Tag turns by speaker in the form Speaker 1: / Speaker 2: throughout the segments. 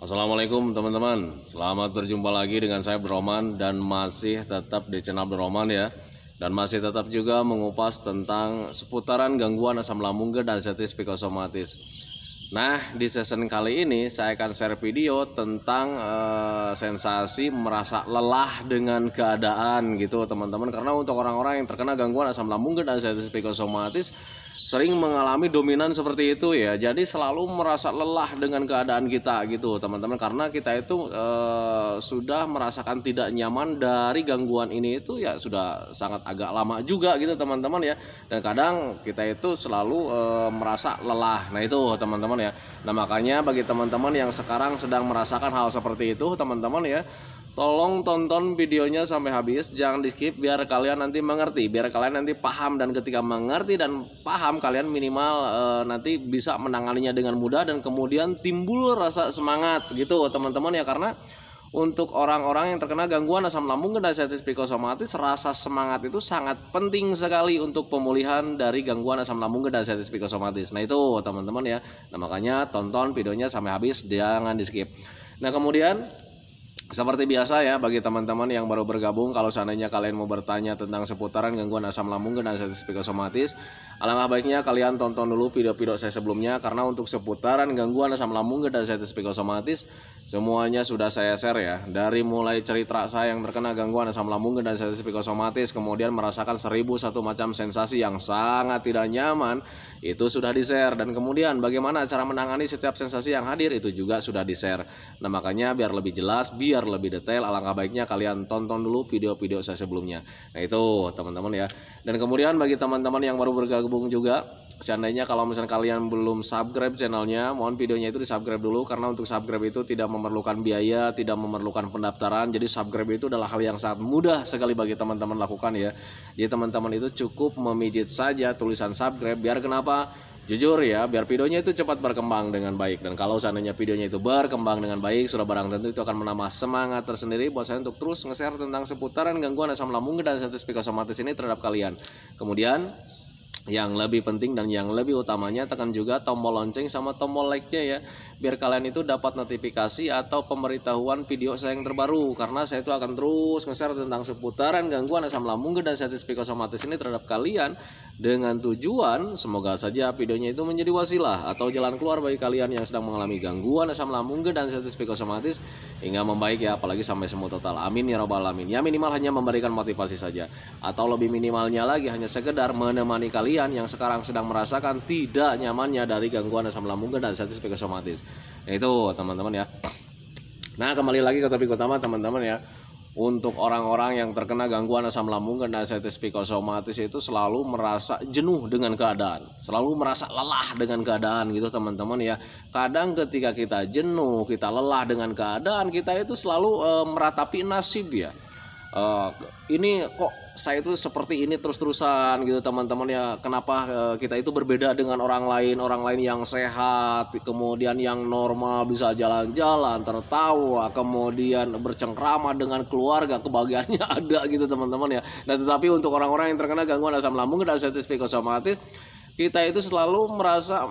Speaker 1: Assalamualaikum teman-teman, selamat berjumpa lagi dengan saya Abdurrahman dan masih tetap di channel Abdurrahman ya. Dan masih tetap juga mengupas tentang seputaran gangguan asam lambung dan diabetes psikosomatis. Nah, di season kali ini saya akan share video tentang sensasi merasa lelah dengan keadaan gitu teman-teman. Karena untuk orang-orang yang terkena gangguan asam lambung dan diabetes psikosomatis sering mengalami dominan seperti itu ya, jadi selalu merasa lelah dengan keadaan kita gitu teman-teman, karena kita itu sudah merasakan tidak nyaman dari gangguan ini itu ya sudah sangat agak lama juga gitu teman-teman ya, dan kadang kita itu selalu merasa lelah. Nah itu teman-teman ya, nah makanya bagi teman-teman yang sekarang sedang merasakan hal seperti itu teman-teman ya, tolong tonton videonya sampai habis, jangan di skip biar kalian nanti mengerti, biar kalian nanti paham, dan ketika mengerti dan paham kalian minimal nanti bisa menanganinya dengan mudah dan kemudian timbul rasa semangat gitu teman-teman ya. Karena untuk orang-orang yang terkena gangguan asam lambung dan diabetes psikosomatis, rasa semangat itu sangat penting sekali untuk pemulihan dari gangguan asam lambung dan diabetes psikosomatis. Nah itu teman-teman ya, nah makanya tonton videonya sampai habis, jangan di skip. Nah kemudian seperti biasa ya, bagi teman-teman yang baru bergabung, kalau seandainya kalian mau bertanya tentang seputaran gangguan asam lambung dan diabetes psikosomatis, alangkah baiknya kalian tonton dulu video-video saya sebelumnya, karena untuk seputaran gangguan asam lambung dan diabetes psikosomatis semuanya sudah saya share ya. Dari mulai cerita saya yang terkena gangguan asam lambung dan diabetes psikosomatis, kemudian merasakan 1001 macam sensasi yang sangat tidak nyaman, itu sudah di-share, dan kemudian bagaimana cara menangani setiap sensasi yang hadir itu juga sudah di-share. Nah makanya biar lebih jelas, biar lebih detail, alangkah baiknya kalian tonton dulu video-video saya sebelumnya. Nah itu teman-teman ya. Dan kemudian bagi teman-teman yang baru bergabung juga, seandainya kalau misalnya kalian belum subscribe channelnya, mohon videonya itu di subscribe dulu, karena untuk subscribe itu tidak memerlukan biaya, tidak memerlukan pendaftaran. Jadi subscribe itu adalah hal yang sangat mudah sekali bagi teman-teman lakukan ya. Jadi teman-teman itu cukup memijit saja tulisan subscribe, biar kenapa? Jujur ya, biar videonya itu cepat berkembang dengan baik. Dan kalau seandainya videonya itu berkembang dengan baik, sudah barang tentu itu akan menambah semangat tersendiri buat saya untuk terus nge-share tentang seputaran gangguan asam lambung dan diabetes psikosomatis ini terhadap kalian. Kemudian yang lebih penting dan yang lebih utamanya, tekan juga tombol lonceng sama tombol like-nya ya, biar kalian itu dapat notifikasi atau pemberitahuan video saya yang terbaru, karena saya itu akan terus nge-share tentang seputaran gangguan asam lambung dan diabetes psikosomatis ini terhadap kalian, dengan tujuan semoga saja videonya itu menjadi wasilah atau jalan keluar bagi kalian yang sedang mengalami gangguan asam lambung dan diabetes psikosomatis hingga membaik ya, apalagi sampai sembuh total. Amin ya robbal alamin. Ya minimal hanya memberikan motivasi saja, atau lebih minimalnya lagi hanya sekedar menemani kalian yang sekarang sedang merasakan tidak nyamannya dari gangguan asam lambung dan diabetes psikosomatis. Nah itu teman-teman ya. Nah kembali lagi ke topik utama teman-teman ya. Untuk orang-orang yang terkena gangguan asam lambung dan diabetes psikosomatis itu selalu merasa jenuh dengan keadaan, selalu merasa lelah dengan keadaan gitu teman-teman ya. Kadang ketika kita jenuh, kita lelah dengan keadaan, kita itu selalu meratapi nasib ya. Ini kok saya itu seperti ini terus-terusan gitu teman-teman ya. Kenapa kita itu berbeda dengan orang lain yang sehat, kemudian yang normal, bisa jalan-jalan, tertawa, kemudian bercengkrama dengan keluarga, kebahagiaannya ada gitu teman-teman ya. Nah tetapi untuk orang-orang yang terkena gangguan asam lambung dan diabetes psikosomatis, kita itu selalu merasa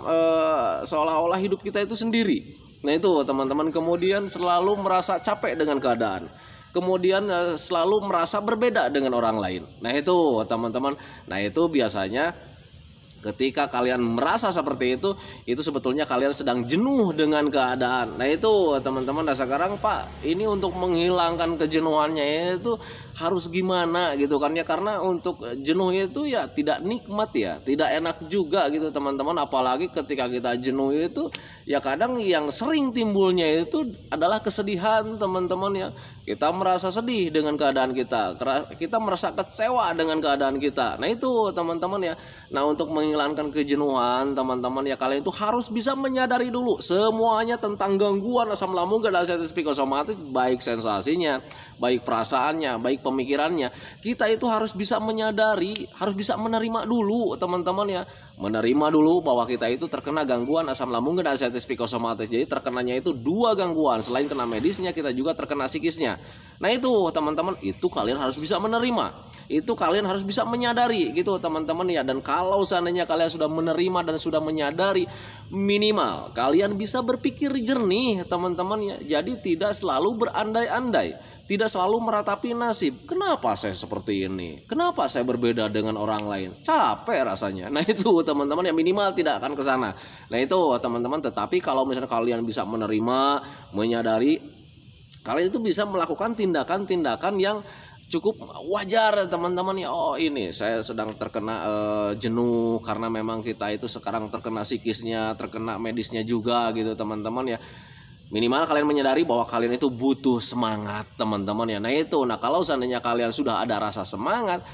Speaker 1: seolah-olah hidup kita itu sendiri. Nah itu teman-teman, kemudian selalu merasa capek dengan keadaan, kemudian selalu merasa berbeda dengan orang lain. Nah itu teman-teman, nah itu biasanya ketika kalian merasa seperti itu sebetulnya kalian sedang jenuh dengan keadaan. Nah itu teman-teman, nah sekarang Pak, ini untuk menghilangkan kejenuhannya itu harus gimana gitu kan ya, karena untuk jenuh itu ya tidak nikmat ya, tidak enak juga gitu teman-teman. Apalagi ketika kita jenuh itu ya kadang yang sering timbulnya itu adalah kesedihan teman-teman ya. Kita merasa sedih dengan keadaan kita merasa kecewa dengan keadaan kita. Nah itu teman-teman ya. Nah untuk menghilangkan kejenuhan teman-teman ya, kalian itu harus bisa menyadari dulu semuanya tentang gangguan asam lambung dan diabetes psikosomatis, baik sensasinya, baik perasaannya, baik pemikirannya. Kita itu harus bisa menyadari, harus bisa menerima dulu teman-teman ya. Menerima dulu bahwa kita itu terkena gangguan asam lambung dan diabetes psikosomatis. Jadi terkenanya itu dua gangguan, selain kena medisnya kita juga terkena psikisnya. Nah itu teman-teman, itu kalian harus bisa menerima. Itu kalian harus bisa menyadari gitu teman-teman ya. Dan kalau seandainya kalian sudah menerima dan sudah menyadari, minimal kalian bisa berpikir jernih teman-teman ya. Jadi tidak selalu berandai-andai, tidak selalu meratapi nasib. Kenapa saya seperti ini? Kenapa saya berbeda dengan orang lain? Capek rasanya. Nah itu teman-teman ya, minimal tidak akan ke sana. Nah itu teman-teman. Tetapi kalau misalnya kalian bisa menerima, menyadari, kalian itu bisa melakukan tindakan-tindakan yang cukup wajar teman-teman ya. Oh ini saya sedang terkena jenuh, karena memang kita itu sekarang terkena psikisnya, terkena medisnya juga gitu teman-teman ya. Minimal kalian menyadari bahwa kalian itu butuh semangat teman-teman ya. Nah itu, nah kalau seandainya kalian sudah ada rasa semangat,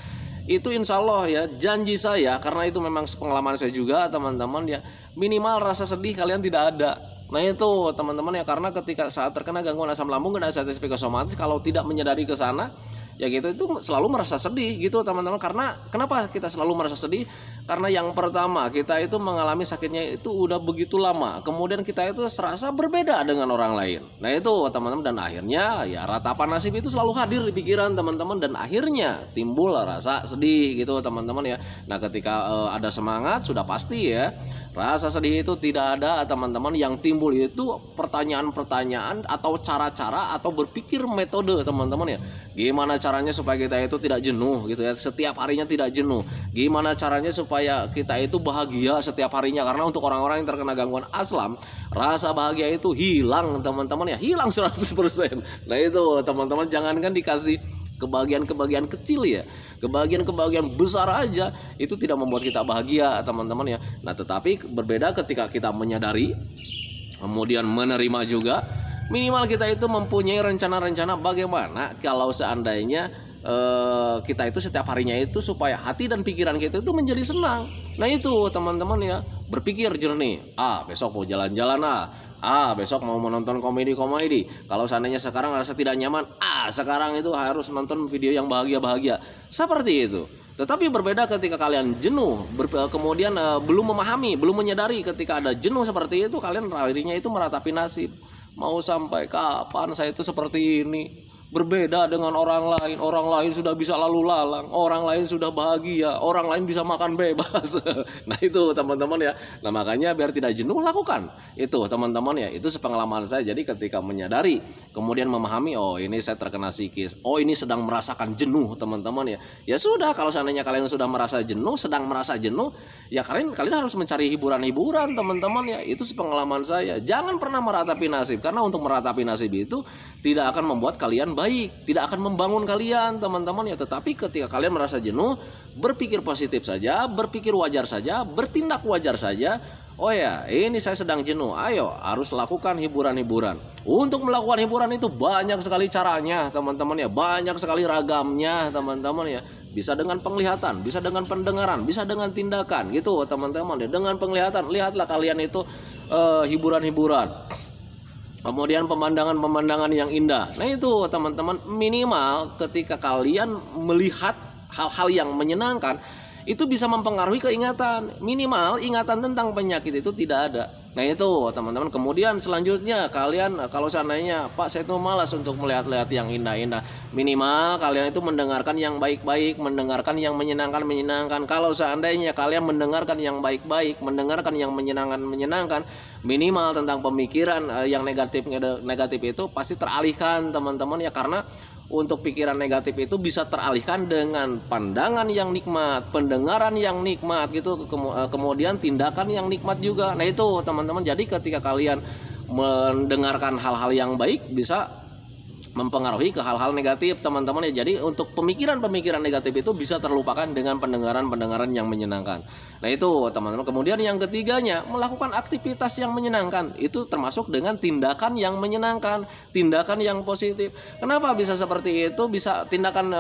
Speaker 1: itu insya Allah ya, janji saya, karena itu memang pengalaman saya juga teman-teman ya, minimal rasa sedih kalian tidak ada. Nah itu teman-teman ya, karena ketika saat terkena gangguan asam lambung dan anxiety psikosomatis, kalau tidak menyadari ke sana ya gitu, itu selalu merasa sedih gitu teman-teman. Karena kenapa kita selalu merasa sedih? Karena yang pertama, kita itu mengalami sakitnya itu udah begitu lama, kemudian kita itu serasa berbeda dengan orang lain. Nah itu teman-teman, dan akhirnya ya ratapan nasib itu selalu hadir di pikiran teman-teman, dan akhirnya timbul rasa sedih gitu teman-teman ya. Nah ketika ada semangat, sudah pasti ya rasa sedih itu tidak ada teman-teman. Yang timbul itu pertanyaan-pertanyaan atau cara-cara atau berpikir metode teman-teman ya. Gimana caranya supaya kita itu tidak jenuh gitu ya, setiap harinya tidak jenuh. Gimana caranya supaya kita itu bahagia setiap harinya, karena untuk orang-orang yang terkena gangguan asam, rasa bahagia itu hilang teman-teman ya, hilang 100%. Nah itu teman-teman, jangankan dikasih kebahagiaan-kebahagiaan kecil ya, kebahagiaan-kebahagiaan besar aja itu tidak membuat kita bahagia teman-teman ya. Nah tetapi berbeda ketika kita menyadari, kemudian menerima juga. Minimal kita itu mempunyai rencana-rencana bagaimana kalau seandainya kita itu setiap harinya itu supaya hati dan pikiran kita itu menjadi senang. Nah itu teman-teman ya, berpikir jernih. Besok mau jalan-jalan, besok mau menonton komedi-komedi. Kalau seandainya sekarang rasa tidak nyaman, sekarang itu harus nonton video yang bahagia-bahagia. Seperti itu. Tetapi berbeda ketika kalian jenuh, kemudian belum memahami, belum menyadari ketika ada jenuh seperti itu, kalian larinya itu meratapi nasib. Mau sampai kapan saya itu seperti ini? Berbeda dengan orang lain. Orang lain sudah bisa lalu lalang, orang lain sudah bahagia, orang lain bisa makan bebas. Nah itu teman-teman ya. Nah makanya biar tidak jenuh, lakukan itu teman-teman ya. Itu sepengalaman saya. Jadi ketika menyadari, kemudian memahami, oh ini saya terkena psikis, oh ini sedang merasakan jenuh teman-teman ya. Ya sudah, kalau seandainya kalian sudah merasa jenuh, sedang merasa jenuh, ya kalian harus mencari hiburan-hiburan teman-teman ya. Itu sepengalaman saya. Jangan pernah meratapi nasib, karena untuk meratapi nasib itu tidak akan membuat kalian baik, tidak akan membangun kalian teman-teman ya. Tetapi ketika kalian merasa jenuh, berpikir positif saja, berpikir wajar saja, bertindak wajar saja. Oh ya, ini saya sedang jenuh, ayo harus lakukan hiburan-hiburan. Untuk melakukan hiburan itu banyak sekali caranya teman-teman ya, banyak sekali ragamnya teman-teman ya. Bisa dengan penglihatan, bisa dengan pendengaran, bisa dengan tindakan gitu teman-teman ya. Dengan penglihatan, lihatlah kalian itu hiburan-hiburan, kemudian pemandangan-pemandangan yang indah. Nah itu teman-teman, minimal ketika kalian melihat hal-hal yang menyenangkan, itu bisa mempengaruhi keingatan. Minimal ingatan tentang penyakit itu tidak ada. Nah itu teman-teman. Kemudian selanjutnya kalian, kalau seandainya Pak saya itu malas untuk melihat-lihat yang indah-indah, minimal kalian itu mendengarkan yang baik-baik, mendengarkan yang menyenangkan. Kalau seandainya kalian mendengarkan yang baik-baik, mendengarkan yang menyenangkan, minimal tentang pemikiran yang negatif itu pasti teralihkan teman-teman ya. Karena untuk pikiran negatif itu bisa teralihkan dengan pandangan yang nikmat, pendengaran yang nikmat gitu, kemudian tindakan yang nikmat juga. Nah itu teman-teman, jadi ketika kalian mendengarkan hal-hal yang baik bisa mempengaruhi ke hal-hal negatif teman-teman ya. Jadi untuk pemikiran-pemikiran negatif itu bisa terlupakan dengan pendengaran-pendengaran yang menyenangkan. Nah itu teman-teman. Kemudian yang ketiganya, melakukan aktivitas yang menyenangkan. Itu termasuk dengan tindakan yang menyenangkan, tindakan yang positif. Kenapa bisa seperti itu? Bisa tindakan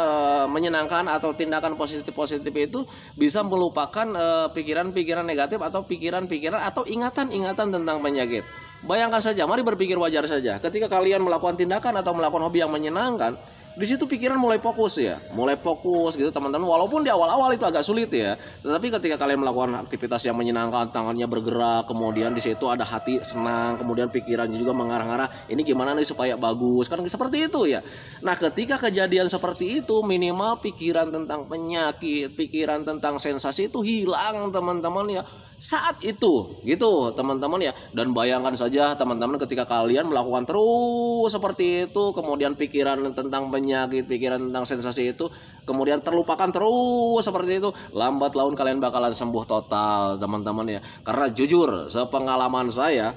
Speaker 1: menyenangkan atau tindakan positif-positif itu bisa melupakan pikiran-pikiran negatif atau pikiran-pikiran atau ingatan-ingatan tentang penyakit. Bayangkan saja, mari berpikir wajar saja. Ketika kalian melakukan tindakan atau melakukan hobi yang menyenangkan, di situ pikiran mulai fokus ya, mulai fokus gitu teman-teman. Walaupun di awal-awal itu agak sulit ya, tetapi ketika kalian melakukan aktivitas yang menyenangkan, tangannya bergerak, kemudian di situ ada hati senang, kemudian pikirannya juga mengarah-arah, ini gimana nih supaya bagus, kan seperti itu ya. Nah ketika kejadian seperti itu, minimal pikiran tentang penyakit, pikiran tentang sensasi itu hilang teman-teman ya. Saat itu gitu teman-teman ya. Dan bayangkan saja teman-teman ketika kalian melakukan terus seperti itu, kemudian pikiran tentang penyakit, pikiran tentang sensasi itu kemudian terlupakan terus seperti itu, lambat laun kalian bakalan sembuh total teman-teman ya. Karena jujur sepengalaman saya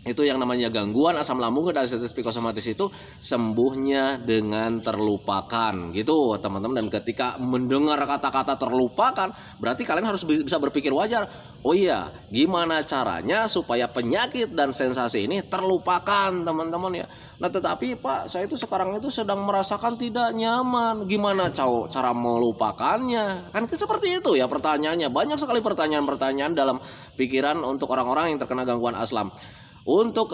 Speaker 1: itu yang namanya gangguan asam lambung dan diabetes psikosomatis itu sembuhnya dengan terlupakan gitu teman-teman. Dan ketika mendengar kata-kata terlupakan, berarti kalian harus bisa berpikir wajar. Oh iya, gimana caranya supaya penyakit dan sensasi ini terlupakan teman-teman ya. Nah tetapi Pak, saya itu sekarang itu sedang merasakan tidak nyaman. Gimana cara melupakannya? Kan seperti itu ya pertanyaannya. Banyak sekali pertanyaan-pertanyaan dalam pikiran untuk orang-orang yang terkena gangguan asam. Untuk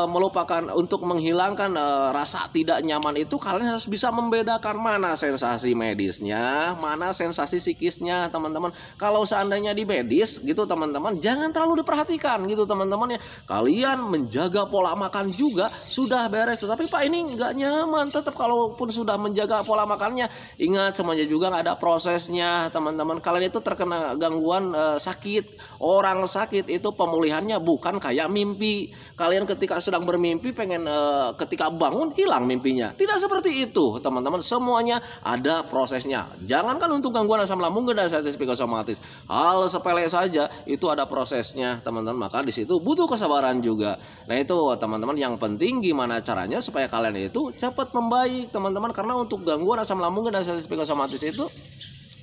Speaker 1: melupakan, untuk menghilangkan rasa tidak nyaman itu kalian harus bisa membedakan mana sensasi medisnya, mana sensasi psikisnya teman-teman. Kalau seandainya di medis gitu teman-teman, jangan terlalu diperhatikan gitu teman-teman ya. Kalian menjaga pola makan juga sudah beres, tapi Pak ini nggak nyaman. Tetap kalaupun sudah menjaga pola makannya, ingat semuanya juga nggak ada prosesnya teman-teman. Kalian itu terkena gangguan sakit. Orang sakit itu pemulihannya bukan kayak mimpi. Kalian ketika sedang bermimpi pengen ketika bangun hilang mimpinya. Tidak seperti itu teman-teman. Semuanya ada prosesnya. Jangankan untuk gangguan asam lambung dan diabetes psikosomatis, hal sepele saja itu ada prosesnya teman-teman. Maka di situ butuh kesabaran juga. Nah itu teman-teman, yang penting gimana caranya supaya kalian itu cepat membaik teman-teman. Karena untuk gangguan asam lambung dan diabetes psikosomatis itu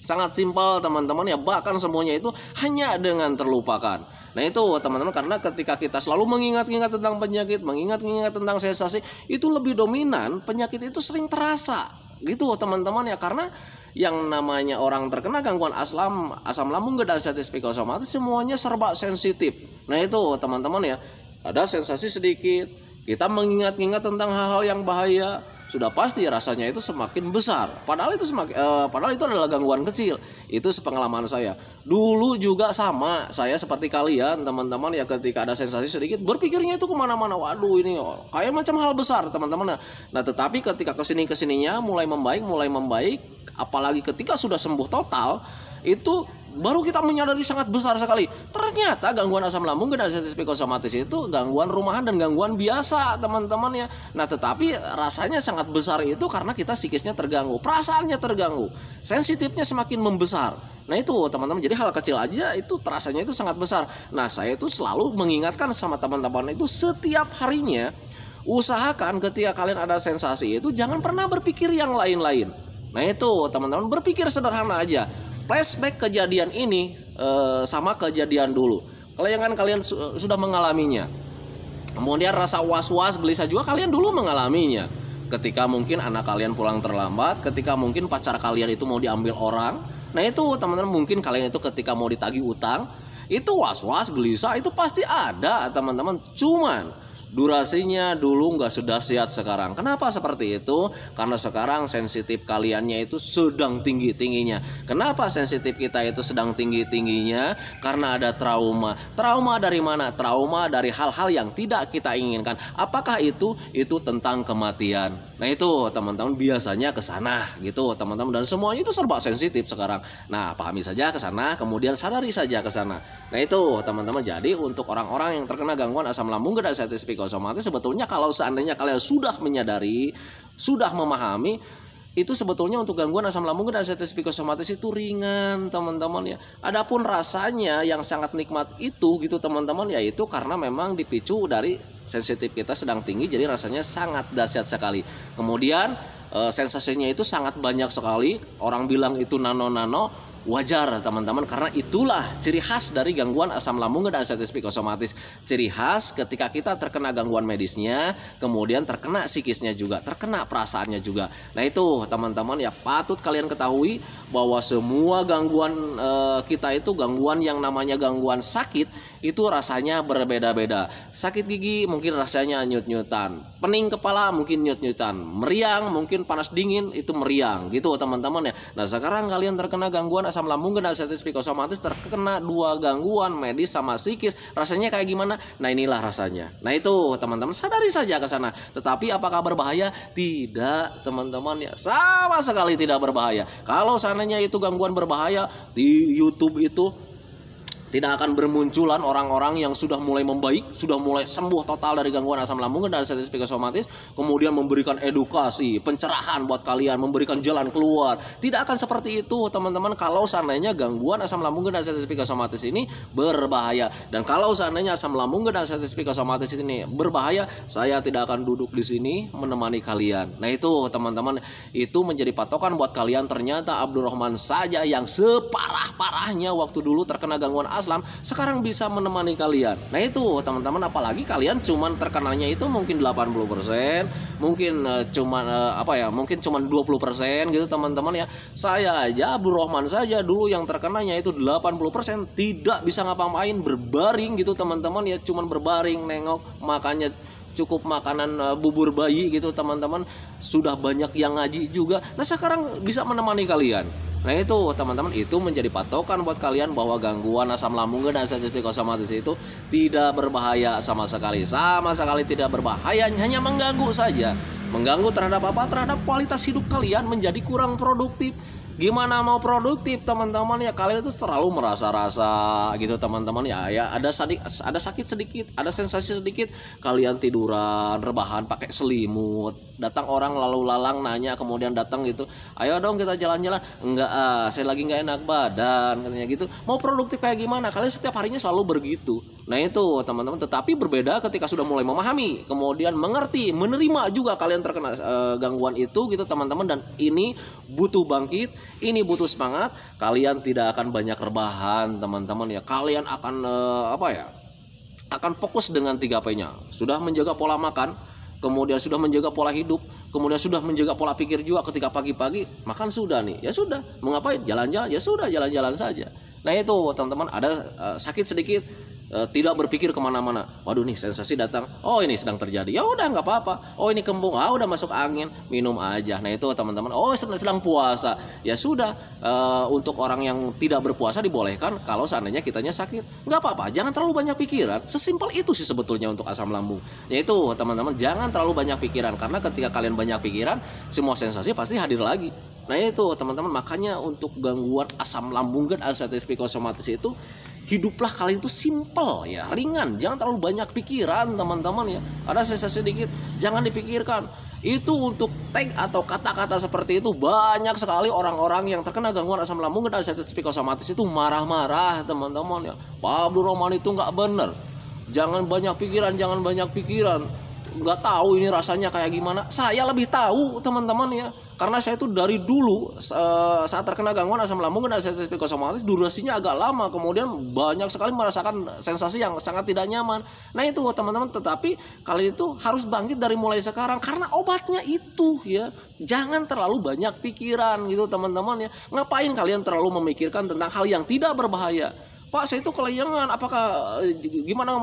Speaker 1: sangat simpel teman-teman ya. Bahkan semuanya itu hanya dengan terlupakan. Nah itu teman-teman, karena ketika kita selalu mengingat-ingat tentang penyakit, mengingat-ingat tentang sensasi, itu lebih dominan, penyakit itu sering terasa gitu teman-teman ya. Karena yang namanya orang terkena gangguan asam lambung dan diabetes psikosomatis semuanya serba sensitif. Nah itu teman-teman ya, ada sensasi sedikit, kita mengingat-ingat tentang hal-hal yang bahaya, sudah pasti rasanya itu semakin besar. Padahal itu adalah gangguan kecil. Itu sepengalaman saya. Dulu juga sama, saya seperti kalian teman-teman ya, ketika ada sensasi sedikit berpikirnya itu kemana-mana. Waduh ini kayak macam hal besar teman-teman. Nah tetapi ketika kesininya mulai membaik, apalagi ketika sudah sembuh total, itu baru kita menyadari sangat besar sekali. Ternyata gangguan asam lambung dan diabetes psikosomatis itu gangguan rumahan dan gangguan biasa teman-teman ya. Nah tetapi rasanya sangat besar itu karena kita psikisnya terganggu, perasaannya terganggu, sensitifnya semakin membesar. Nah itu teman-teman, jadi hal kecil aja itu terasanya itu sangat besar. Nah saya itu selalu mengingatkan sama teman-teman itu setiap harinya, usahakan ketika kalian ada sensasi itu jangan pernah berpikir yang lain-lain. Nah itu teman-teman, berpikir sederhana aja. Flashback kejadian ini sama kejadian dulu. Kalian sudah mengalaminya. Kemudian rasa was-was, gelisah juga kalian dulu mengalaminya. Ketika mungkin anak kalian pulang terlambat, ketika mungkin pacar kalian itu mau diambil orang. Nah itu teman-teman, mungkin kalian itu ketika mau ditagih utang, itu was-was, gelisah itu pasti ada teman-teman. Cuman durasinya dulu nggak sedahsyat sekarang. Kenapa seperti itu? Karena sekarang sensitif kaliannya itu sedang tinggi-tingginya. Kenapa sensitif kita itu sedang tinggi-tingginya? Karena ada trauma. Trauma dari mana? Trauma dari hal-hal yang tidak kita inginkan. Apakah itu? Itu tentang kematian. Nah itu teman-teman, biasanya ke sana gitu teman-teman, dan semuanya itu serba sensitif sekarang. Nah pahami saja ke sana, kemudian sadari saja ke sana. Nah itu teman-teman, jadi untuk orang-orang yang terkena gangguan asam lambung dan diabetes psikosomatis, sebetulnya kalau seandainya kalian sudah menyadari, sudah memahami, itu sebetulnya untuk gangguan asam lambung dan diabetes psikosomatis itu ringan teman-teman ya. Adapun rasanya yang sangat nikmat itu gitu teman-teman, yaitu karena memang dipicu dari sensitif kita sedang tinggi, jadi rasanya sangat dahsyat sekali. Kemudian sensasinya itu sangat banyak sekali. Orang bilang itu nano-nano. Wajar teman-teman, karena itulah ciri khas dari gangguan asam lambung dan diabetes psikosomatis. Ciri khas ketika kita terkena gangguan medisnya, kemudian terkena psikisnya juga, terkena perasaannya juga. Nah itu teman-teman ya, patut kalian ketahui bahwa semua gangguan kita itu gangguan yang namanya gangguan sakit itu rasanya berbeda-beda. Sakit gigi mungkin rasanya nyut-nyutan, pening kepala mungkin nyut-nyutan, meriang mungkin panas dingin itu meriang gitu teman-teman ya. Nah sekarang kalian terkena gangguan asam lambung dan diabetes psikosomatis, terkena dua gangguan medis sama psikis, rasanya kayak gimana? Nah inilah rasanya. Nah itu teman-teman sadari saja ke sana. Tetapi apakah berbahaya? Tidak teman-teman ya, sama sekali tidak berbahaya. Kalau seandainya itu gangguan berbahaya, di YouTube itu tidak akan bermunculan orang-orang yang sudah mulai membaik, sudah mulai sembuh total dari gangguan asam lambung dan diabetes psikosomatis, kemudian memberikan edukasi, pencerahan buat kalian, memberikan jalan keluar. Tidak akan seperti itu teman-teman kalau seandainya gangguan asam lambung dan diabetes psikosomatis ini berbahaya. Dan kalau seandainya asam lambung dan diabetes psikosomatis ini berbahaya, saya tidak akan duduk di sini menemani kalian. Nah itu teman-teman, itu menjadi patokan buat kalian. Ternyata Abdurrahman saja yang separah-parahnya waktu dulu terkena gangguan asam sekarang bisa menemani kalian. Nah itu teman-teman, apalagi kalian cuman terkenanya itu mungkin 80%, mungkin mungkin cuman 20% gitu teman-teman ya. Saya aja Abdurrahman saja dulu yang terkenanya itu 80% tidak bisa ngapa-ngapain, berbaring gitu teman-teman ya, cuman berbaring nengok, makannya cukup makanan bubur bayi gitu teman-teman. Sudah banyak yang ngaji juga. Nah sekarang bisa menemani kalian. Nah itu teman-teman, itu menjadi patokan buat kalian bahwa gangguan asam lambung dan diabetes psikosomatis itu tidak berbahaya sama sekali. Sama sekali tidak berbahaya, hanya mengganggu saja. Mengganggu terhadap apa? Terhadap kualitas hidup kalian, menjadi kurang produktif. Gimana mau produktif teman-teman ya, kalian itu terlalu merasa-rasa gitu teman-teman ya. Ada sakit sedikit, ada sensasi sedikit, kalian tiduran, rebahan pakai selimut. Datang orang lalu lalang nanya, kemudian datang gitu, ayo dong kita jalan-jalan. Enggak, saya lagi nggak enak badan katanya gitu. Mau produktif kayak gimana? Kalian setiap harinya selalu begitu. Nah itu teman-teman, tetapi berbeda ketika sudah mulai memahami, kemudian mengerti, menerima juga kalian terkena gangguan itu gitu teman-teman. Dan ini butuh bangkit, ini butuh semangat. Kalian tidak akan banyak rebahan teman-teman ya. Kalian akan akan fokus dengan 3P-nya. Sudah menjaga pola makan, kemudian sudah menjaga pola hidup, kemudian sudah menjaga pola pikir juga. Ketika pagi-pagi makan sudah nih, ya sudah. Mau ngapain? Jalan-jalan, ya sudah jalan-jalan saja. Nah itu teman-teman, ada sakit sedikit, tidak berpikir kemana-mana. Waduh nih sensasi datang, oh ini sedang terjadi, ya udah nggak apa-apa. Oh ini kembung, udah masuk angin, minum aja. Nah itu teman-teman, oh sedang puasa, ya sudah. Untuk orang yang tidak berpuasa dibolehkan kalau seandainya kitanya sakit, nggak apa-apa, jangan terlalu banyak pikiran. Sesimpel itu sih sebetulnya untuk asam lambung. Yaitu teman-teman, jangan terlalu banyak pikiran, karena ketika kalian banyak pikiran, semua sensasi pasti hadir lagi. Nah itu teman-teman, makanya untuk gangguan asam lambung dan diabetes psikosomatis itu, hiduplah kalian itu simple ya, ringan, jangan terlalu banyak pikiran teman-teman ya. Ada sensasi sedikit, jangan dipikirkan. Itu untuk tag atau kata-kata seperti itu, banyak sekali orang-orang yang terkena gangguan asam lambung dan diabetes psikosomatis itu marah-marah teman-teman ya. Pak Abdurrahman itu nggak bener, jangan banyak pikiran, jangan banyak pikiran. Nggak tahu ini rasanya kayak gimana. Saya lebih tahu teman-teman ya, karena saya itu dari dulu saat terkena gangguan asam lambung dan diabetes psikosomatis durasinya agak lama, kemudian banyak sekali merasakan sensasi yang sangat tidak nyaman. Nah itu teman-teman, tetapi kalian itu harus bangkit dari mulai sekarang, karena obatnya itu ya. Jangan terlalu banyak pikiran gitu teman-teman ya. Ngapain kalian terlalu memikirkan tentang hal yang tidak berbahaya? Pak, saya itu kelayangan, apakah gimana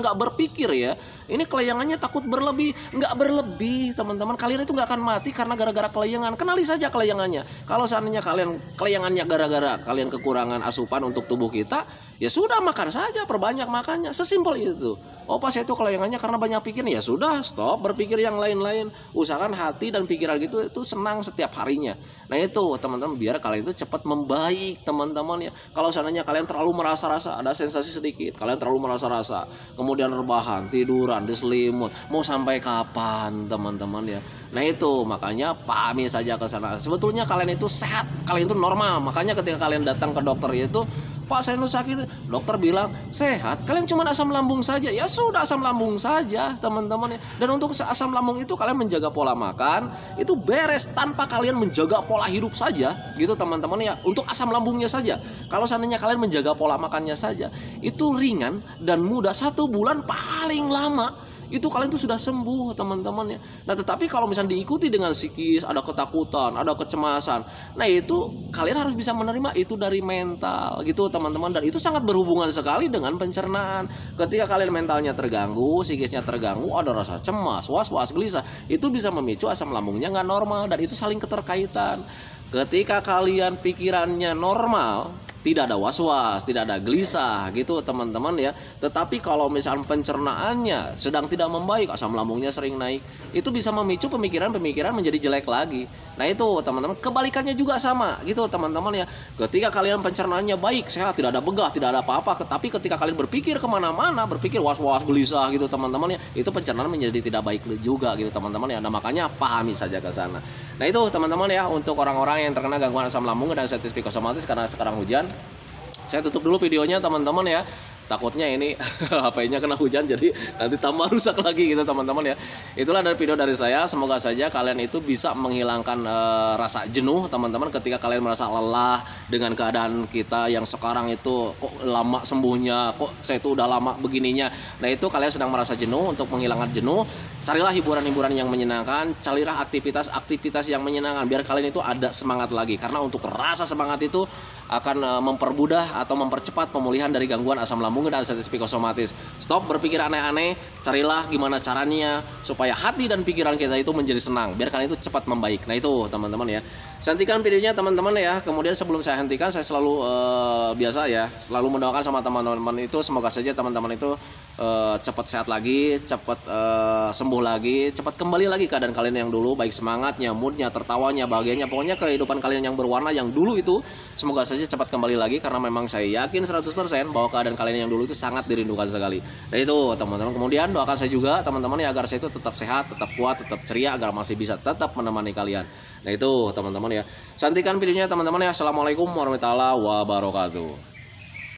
Speaker 1: nggak berpikir ya? Ini kelayangannya takut berlebih, nggak berlebih teman-teman. Kalian itu nggak akan mati karena gara-gara kelayangan. Kenali saja kelayangannya. Kalau seandainya kalian kelayangannya gara-gara kalian kekurangan asupan untuk tubuh kita, ya sudah makan saja, perbanyak makannya, sesimpel itu. Oh pas itu kelayangannya karena banyak pikir, ya sudah stop berpikir yang lain-lain. Usahakan hati dan pikiran gitu itu senang setiap harinya. Nah itu teman-teman, biar kalian itu cepat membaik teman-teman ya. Kalau seandainya kalian terlalu merasa-rasa, ada sensasi sedikit, kalian terlalu merasa-rasa, kemudian rebahan, tiduran, diselimut, mau sampai kapan teman-teman ya. Nah itu makanya pahami saja ke sana. Sebetulnya kalian itu sehat, kalian itu normal. Makanya ketika kalian datang ke dokter itu, Pak saya nu sakit, dokter bilang sehat, kalian cuma asam lambung saja. Ya sudah asam lambung saja teman-teman ya. Dan untuk asam lambung itu kalian menjaga pola makan, itu beres tanpa kalian menjaga pola hidup saja gitu teman-teman ya. Untuk asam lambungnya saja, kalau seandainya kalian menjaga pola makannya saja, itu ringan dan mudah. 1 bulan paling lama itu kalian tuh sudah sembuh teman-teman ya. Nah tetapi kalau misalnya diikuti dengan psikis, ada ketakutan, ada kecemasan, nah itu kalian harus bisa menerima itu dari mental gitu teman-teman. Dan itu sangat berhubungan sekali dengan pencernaan. Ketika kalian mentalnya terganggu, psikisnya terganggu, ada rasa cemas, was-was, gelisah, itu bisa memicu asam lambungnya nggak normal, dan itu saling keterkaitan. Ketika kalian pikirannya normal, tidak ada was-was, tidak ada gelisah gitu teman-teman ya. Tetapi kalau misalnya pencernaannya sedang tidak membaik, asam lambungnya sering naik, itu bisa memicu pemikiran-pemikiran menjadi jelek lagi. Nah itu teman-teman, kebalikannya juga sama gitu teman-teman ya. Ketika kalian pencernaannya baik, sehat, tidak ada begah, tidak ada apa-apa, tapi ketika kalian berpikir kemana-mana, berpikir was-was, gelisah gitu teman-teman ya, itu pencernaan menjadi tidak baik juga gitu teman-teman ya. Nah makanya pahami saja ke sana. Nah itu teman-teman ya, untuk orang-orang yang terkena gangguan asam lambung dan hepatitis psikosomatis karena sekarang hujan, saya tutup dulu videonya teman-teman ya. Takutnya ini HP-nya kena hujan jadi nanti tambah rusak lagi gitu teman-teman ya. Itulah dari video dari saya. Semoga saja kalian itu bisa menghilangkan rasa jenuh teman-teman ketika kalian merasa lelah dengan keadaan kita yang sekarang itu kok lama sembuhnya, kok saya itu udah lama begininya. Nah itu kalian sedang merasa jenuh. Untuk menghilangkan jenuh, carilah hiburan-hiburan yang menyenangkan, carilah aktivitas-aktivitas yang menyenangkan biar kalian itu ada semangat lagi. Karena untuk rasa semangat itu akan mempermudah atau mempercepat pemulihan dari gangguan asam lambung dan hepatitis psikosomatis. Stop berpikir aneh-aneh, carilah gimana caranya supaya hati dan pikiran kita itu menjadi senang, biar kalian itu cepat membaik. Nah itu teman-teman ya. Saya hentikan videonya teman-teman ya. Kemudian sebelum saya hentikan, saya selalu biasa ya, selalu mendoakan sama teman-teman itu, semoga saja teman-teman itu cepat sehat lagi, cepat sembuh lagi, cepat kembali lagi keadaan kalian yang dulu, baik semangatnya, moodnya, tertawanya, bahagianya, pokoknya kehidupan kalian yang berwarna yang dulu itu semoga saja cepat kembali lagi, karena memang saya yakin 100% bahwa keadaan kalian yang dulu itu sangat dirindukan sekali. Nah itu teman-teman. Kemudian doakan saya juga teman-teman ya, agar saya itu tetap sehat, tetap kuat, tetap ceria, agar masih bisa tetap menemani kalian. Nah itu teman-teman ya. Santikan videonya teman-teman ya. Assalamualaikum warahmatullahi wabarakatuh.